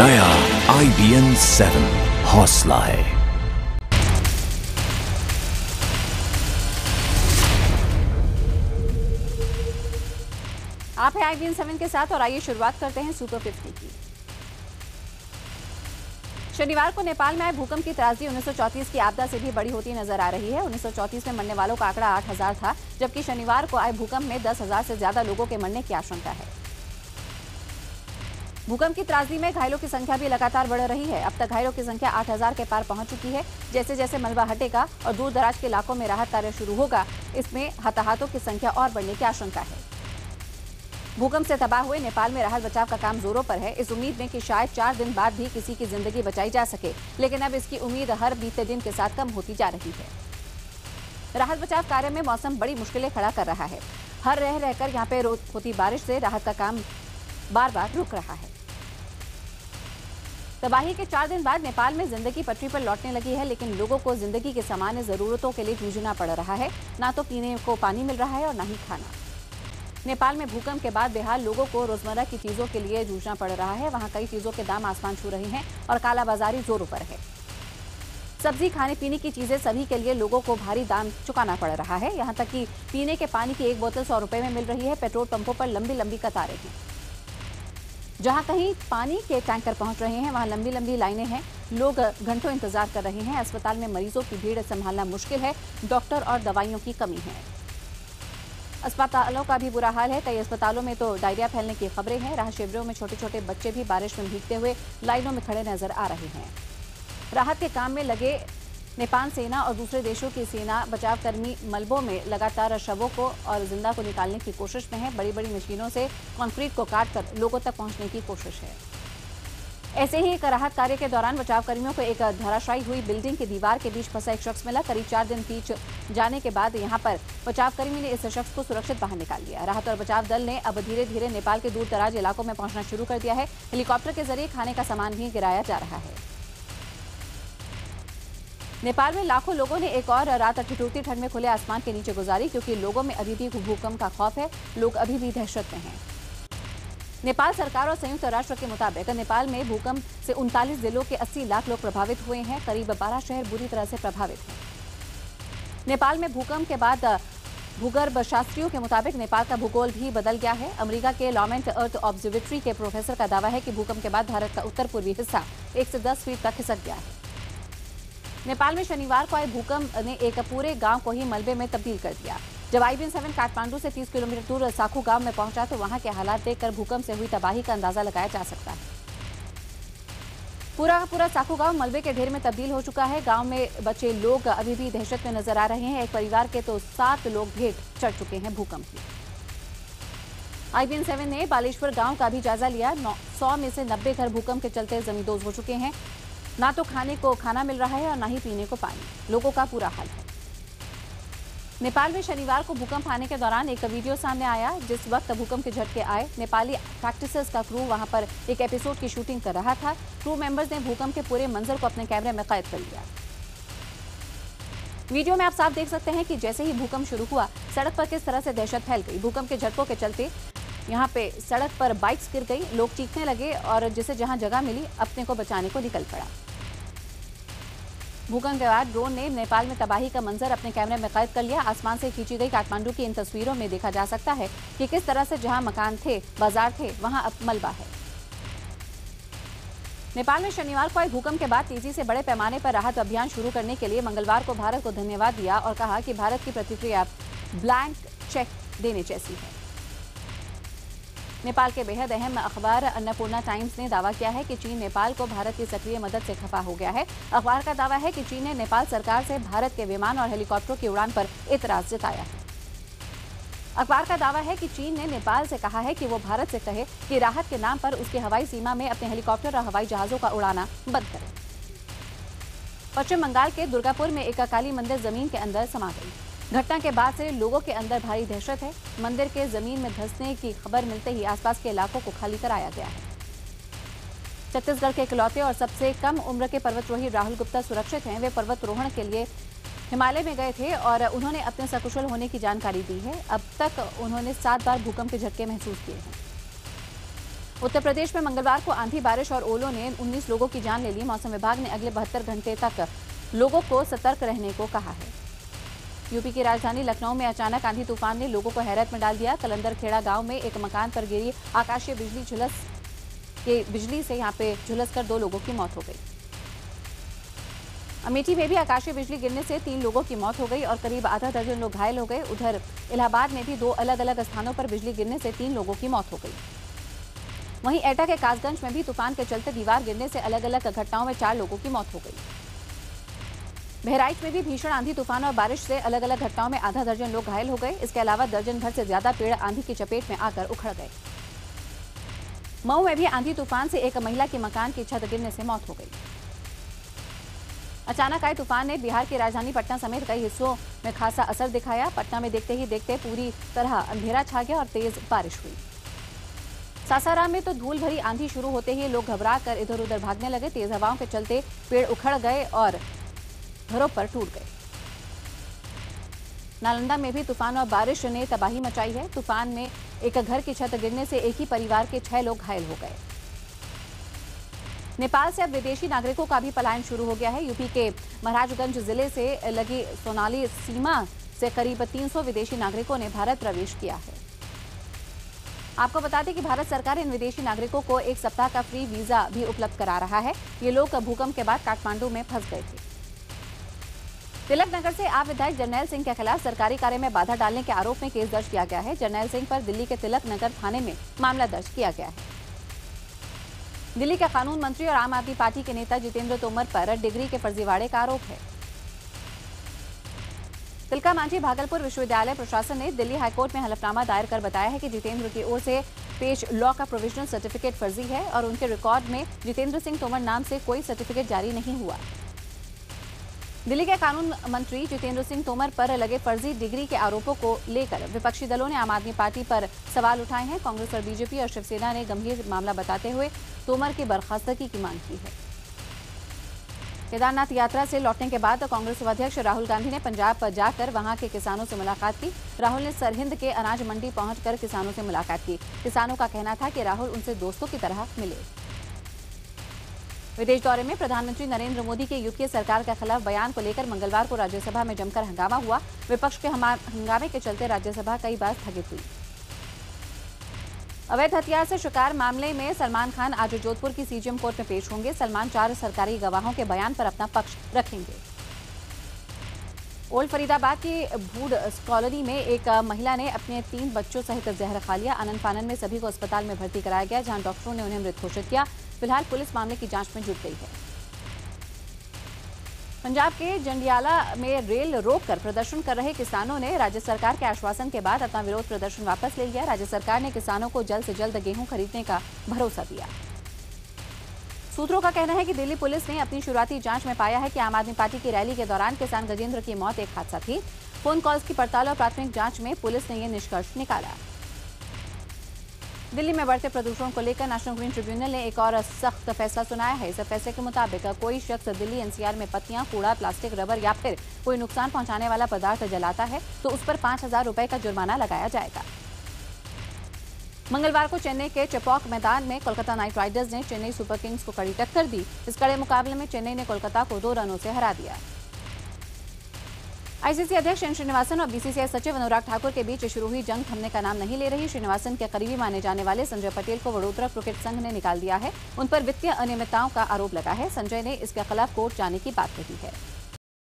नया IBN 7 हौसला है। आप है IBN 7 के साथ और आइए शुरुआत करते हैं सुपर 50 की। शनिवार को नेपाल में आए भूकंप की त्रासदी 1934 की आपदा से भी बड़ी होती नजर आ रही है। 1934 में मरने वालों का आंकड़ा 8000 था, जबकि शनिवार को आए भूकंप में 10,000 से ज्यादा लोगों के मरने की आशंका है। भूकंप की त्रासदी में घायलों की संख्या भी लगातार बढ़ रही है। अब तक घायलों की संख्या 8000 के पार पहुंच चुकी है। जैसे जैसे मलबा हटेगा और दूर दराज के इलाकों में राहत कार्य शुरू होगा, इसमें हताहतों की संख्या और बढ़ने की आशंका है। भूकंप से तबाह हुए नेपाल में राहत बचाव का काम जोरों पर है, इस उम्मीद में कि शायद 4 दिन बाद भी किसी की जिंदगी बचाई जा सके, लेकिन अब इसकी उम्मीद हर बीते दिन के साथ कम होती जा रही है। राहत बचाव कार्य में मौसम बड़ी मुश्किलें खड़ा कर रहा है। हर रहकर यहाँ पे होती बारिश से राहत का काम बार बार रुक रहा है। तबाही के 4 दिन बाद नेपाल में जिंदगी पटरी पर लौटने लगी है, लेकिन लोगों को जिंदगी के सामान्य जरूरतों के लिए जूझना पड़ रहा है। ना तो पीने को पानी मिल रहा है और ना ही खाना। नेपाल में भूकंप के बाद बेहाल लोगों को रोजमर्रा की चीजों के लिए जूझना पड़ रहा है। वहां कई चीजों के दाम आसमान छू रहे हैं और कालाबाजारी जोरों पर है। सब्जी, खाने पीने की चीजें सभी के लिए लोगों को भारी दाम चुकाना पड़ रहा है। यहां तक कि पीने के पानी की एक बोतल 100 रुपए में मिल रही है। पेट्रोल पंपों पर लंबी लंबी कतारें हैं। जहां कहीं पानी के टैंकर पहुंच रहे हैं, वहां लंबी लंबी लाइनें हैं। लोग घंटों इंतजार कर रहे हैं। अस्पताल में मरीजों की भीड़ संभालना मुश्किल है। डॉक्टर और दवाइयों की कमी है। अस्पतालों का भी बुरा हाल है। कई अस्पतालों में तो डायरिया फैलने की खबरें हैं। राहत शिविरों में छोटे छोटे बच्चे भी बारिश में भीगते हुए लाइनों में खड़े नजर आ रहे हैं। राहत के काम में लगे नेपाल सेना और दूसरे देशों की सेना बचाव कर्मी मलबों में लगातार शवों को और जिंदा को निकालने की कोशिश में है। बड़ी बड़ी मशीनों से कंक्रीट को काटकर लोगों तक पहुंचने की कोशिश है। ऐसे ही एक राहत कार्य के दौरान बचाव कर्मियों को एक धराशायी हुई बिल्डिंग की दीवार के बीच फंसा एक शख्स मिला। करीब 4 दिन बीत जाने के बाद यहां पर बचाव कर्मी ने इस शख्स को सुरक्षित बाहर निकाल लिया। राहत और बचाव दल ने अब धीरे धीरे नेपाल के दूर दराज इलाकों में पहुंचना शुरू कर दिया है। हेलीकॉप्टर के जरिए खाने का सामान भी गिराया जा रहा है। नेपाल में लाखों लोगों ने एक और रात ठिठुरती ठंड में खुले आसमान के नीचे गुजारी, क्योंकि लोगों में अभी भी भूकंप का खौफ है। लोग अभी भी दहशत में हैं। नेपाल सरकार और संयुक्त राष्ट्र के मुताबिक नेपाल में भूकंप से 39 जिलों के 80 लाख लोग प्रभावित हुए हैं। करीब 12 शहर बुरी तरह से प्रभावित हैं। नेपाल में भूकंप के बाद भूगर्भ शास्त्रियों के मुताबिक नेपाल का भूगोल भी बदल गया है। अमेरिका के लॉमेंट अर्थ ऑब्जर्वेटरी के प्रोफेसर का दावा है कि भूकंप के बाद भारत का उत्तर पूर्वी हिस्सा 1 से 10 फीट तक खिसक गया है। नेपाल में शनिवार को आए भूकंप ने एक पूरे गांव को ही मलबे में तब्दील कर दिया। जब IBN 7 काठमांडू से 30 किलोमीटर दूर साखू गांव में पहुंचा तो वहां के हालात देखकर भूकंप से हुई तबाही का अंदाजा लगाया जा सकता है। पूरा का पूरा साखू गांव मलबे के ढेर में तब्दील हो चुका है। गांव में बचे लोग अभी भी दहशत में नजर आ रहे हैं। एक परिवार के तो 7 लोग भेंट चढ़ चुके हैं भूकंप की। IBN 7 ने बालेश्वर गांव का भी जायजा लिया। 100 में से 90 घर भूकंप के चलते जमींदोज हो चुके हैं। ना तो खाने को खाना मिल रहा है और ना ही पीने को पानी। लोगों का बुरा हाल है। नेपाल में शनिवार को भूकंप आने के दौरान एक वीडियो सामने आया। जिस वक्त भूकंप के झटके आए, नेपाली प्रैक्टिसेस का क्रू वहां पर एक एपिसोड की शूटिंग कर रहा था। क्रू मेंबर्स ने भूकंप के पूरे मंजर को अपने कैमरे में कैद कर लिया। वीडियो में आप साफ देख सकते हैं कि जैसे ही भूकंप शुरू हुआ, सड़क पर किस तरह से दहशत फैल गई। भूकंप के झटकों के चलते यहाँ पे सड़क पर बाइक्स गिर गई, लोग चीखने लगे और जिसे जहां जगह मिली अपने को बचाने को निकल पड़ा। भूकंप के बाद ड्रोन ने नेपाल में तबाही का मंजर अपने कैमरे में कैद कर लिया। आसमान से खींची गई काठमांडू की इन तस्वीरों में देखा जा सकता है कि किस तरह से जहां मकान थे, बाजार थे, वहां अब मलबा है। नेपाल में शनिवार को आए भूकंप के बाद तेजी से बड़े पैमाने पर राहत अभियान शुरू करने के लिए मंगलवार को भारत को धन्यवाद दिया और कहा कि भारत की प्रतिक्रिया ब्लैंक चेक देने जैसी है। नेपाल के बेहद अहम अखबार अन्नपूर्णा टाइम्स ने दावा किया है कि चीन नेपाल को भारत की सक्रिय मदद से खफा हो गया है। अखबार का दावा है कि चीन ने नेपाल सरकार से भारत के विमान और हेलीकॉप्टरों की उड़ान पर एतराज जताया है। अखबार का दावा है कि चीन ने नेपाल से कहा है कि वो भारत से कहे कि राहत के नाम पर उसकी हवाई सीमा में अपने हेलीकॉप्टर और हवाई जहाजों का उड़ाना बंद करे। पश्चिम बंगाल के दुर्गापुर में एक काली मंदिर जमीन के अंदर समा गई। घटना के बाद से लोगों के अंदर भारी दहशत है। मंदिर के जमीन में धंसने की खबर मिलते ही आसपास के इलाकों को खाली कराया गया है। छत्तीसगढ़ के इकलौते और सबसे कम उम्र के पर्वतरोही राहुल गुप्ता सुरक्षित हैं। वे पर्वतारोहण के लिए हिमालय में गए थे और उन्होंने अपने सकुशल होने की जानकारी दी है। अब तक उन्होंने 7 बार भूकंप के झटके महसूस किए हैं। उत्तर प्रदेश में मंगलवार को आंधी बारिश और ओलों ने 19 लोगों की जान ले ली। मौसम विभाग ने अगले 72 घंटे तक लोगों को सतर्क रहने को कहा है। यूपी की राजधानी लखनऊ में अचानक आंधी तूफान ने लोगों को हैरत में डाल दिया। कलंदर खेड़ा गांव में एक मकान पर गिरी आकाशीय बिजली से यहां पे झुलसकर 2 लोगों की मौत हो गई। अमेठी में भी आकाशीय बिजली गिरने से 3 लोगों की मौत हो गई और करीब आधा दर्जन लोग घायल हो गए। उधर इलाहाबाद में भी 2 अलग अलग स्थानों पर बिजली गिरने से 3 लोगों की मौत हो गई। वहीं एटा के कासगंज में भी तूफान के चलते दीवार गिरने से अलग अलग घटनाओं में 4 लोगों की मौत हो गई। बहराइच में भी भीषण आंधी तूफान और बारिश से अलग अलग घटनाओं में आधा दर्जन लोग घायल हो गए। इसके अलावा दर्जन भर से ज्यादा पेड़ आंधी की चपेट में आकर उखड़ गए। मऊ में भी आंधी तूफान से एक महिला की मकान की छत गिरने से मौत हो गई। अचानक आए तूफान ने बिहार की राजधानी पटना समेत कई हिस्सों में खासा असर दिखाया। पटना में देखते ही देखते पूरी तरह अंधेरा छा गया और तेज बारिश हुई। सासाराम में तो धूल भरी आंधी शुरू होते ही लोग घबरा कर इधर उधर भागने लगे। तेज हवाओं के चलते पेड़ उखड़ गए और घरों पर टूट गए। नालंदा में भी तूफान और बारिश ने तबाही मचाई है। तूफान में एक घर की छत गिरने से एक ही परिवार के 6 लोग घायल हो गए। नेपाल से अब विदेशी नागरिकों का भी पलायन शुरू हो गया है। यूपी के महाराजगंज जिले से लगी सोनाली सीमा से करीब 300 विदेशी नागरिकों ने भारत प्रवेश किया है। आपको बता दें कि भारत सरकार इन विदेशी नागरिकों को 1 सप्ताह का फ्री वीजा भी उपलब्ध करा रहा है। ये लोग भूकंप के बाद काठमांडू में फंस गए थे। तिलक नगर से आप विधायक जरनैल सिंह के खिलाफ सरकारी कार्य में बाधा डालने के आरोप में केस दर्ज किया गया है। जरनैल सिंह पर दिल्ली के तिलक नगर थाने में मामला दर्ज किया गया है। दिल्ली के कानून मंत्री और आम आदमी पार्टी के नेता जितेंद्र तोमर पर डिग्री के फर्जीवाड़े का आरोप है। तिलका मांझी भागलपुर विश्वविद्यालय प्रशासन ने दिल्ली हाईकोर्ट में हलफनामा दायर कर बताया है कि जितेंद्र की ओर से पेश लॉ का प्रोविजनल सर्टिफिकेट फर्जी है और उनके रिकॉर्ड में जितेंद्र सिंह तोमर नाम से कोई सर्टिफिकेट जारी नहीं हुआ। दिल्ली के कानून मंत्री जितेंद्र सिंह तोमर पर लगे फर्जी डिग्री के आरोपों को लेकर विपक्षी दलों ने आम आदमी पार्टी पर सवाल उठाए हैं। कांग्रेस और बीजेपी और शिवसेना ने गंभीर मामला बताते हुए तोमर की बर्खास्तगी की मांग की है। केदारनाथ यात्रा से लौटने के बाद कांग्रेस उपाध्यक्ष राहुल गांधी ने पंजाब पर जाकर वहां के किसानों से मुलाकात की। राहुल ने सरहिंद के अनाज मंडी पहुंचकर किसानों से मुलाकात की। किसानों का कहना था कि राहुल उनसे दोस्तों की तरह मिले। विदेश दौरे में प्रधानमंत्री नरेंद्र मोदी के यूपीए सरकार के खिलाफ बयान को लेकर मंगलवार को राज्यसभा में जमकर हंगामा हुआ। विपक्ष के हंगामे के चलते राज्यसभा कई बार स्थगित हुई। अवैध हथियार से शिकार मामले में सलमान खान आज जोधपुर की सीजेएम कोर्ट में पेश होंगे। सलमान 4 सरकारी गवाहों के बयान पर अपना पक्ष रखेंगे। ओल्ड फरीदाबाद की भूड कॉलोनी में एक महिला ने अपने 3 बच्चों सहित जहर खा लिया। आनन फानन में सभी को अस्पताल में भर्ती कराया गया, जहां डॉक्टरों ने उन्हें मृत घोषित किया। फिलहाल पुलिस मामले की जांच में जुट गई है। पंजाब के जंडियाला में रेल रोककर प्रदर्शन कर रहे किसानों ने राज्य सरकार के आश्वासन के बाद अपना विरोध प्रदर्शन वापस ले लिया। राज्य सरकार ने किसानों को जल्द से जल्द गेहूं खरीदने का भरोसा दिया। सूत्रों का कहना है कि दिल्ली पुलिस ने अपनी शुरुआती जांच में पाया है कि आम आदमी पार्टी की रैली के दौरान किसान गजेंद्र की मौत एक हादसा थी। फोन कॉल्स की पड़ताल और प्राथमिक जांच में पुलिस ने यह निष्कर्ष निकाला। दिल्ली में बढ़ते प्रदूषण को लेकर नेशनल ग्रीन ट्रिब्यूनल ने एक और सख्त फैसला सुनाया है। इस फैसले के मुताबिक कोई शख्स दिल्ली एनसीआर में पत्तियां, कूड़ा, प्लास्टिक, रबर या फिर कोई नुकसान पहुंचाने वाला पदार्थ जलाता है तो उस पर 5,000 रुपए का जुर्माना लगाया जाएगा। मंगलवार को चेन्नई के चेपॉक मैदान में कोलकाता नाइट राइडर्स ने चेन्नई सुपर किंग्स को कड़ी टक्कर दी। इस कड़े मुकाबले में चेन्नई ने कोलकाता को 2 रनों से हरा दिया। आईसीसी अध्यक्ष एन श्रीनिवासन और बीसीसीआई सचिव अनुराग ठाकुर के बीच शुरू हुई जंग थमने का नाम नहीं ले रही। श्रीनिवासन के करीबी माने जाने वाले संजय पटेल को वडोदरा क्रिकेट संघ ने निकाल दिया है। उन पर वित्तीय अनियमितताओं का आरोप लगा है। संजय ने इसके खिलाफ कोर्ट जाने की बात कही है।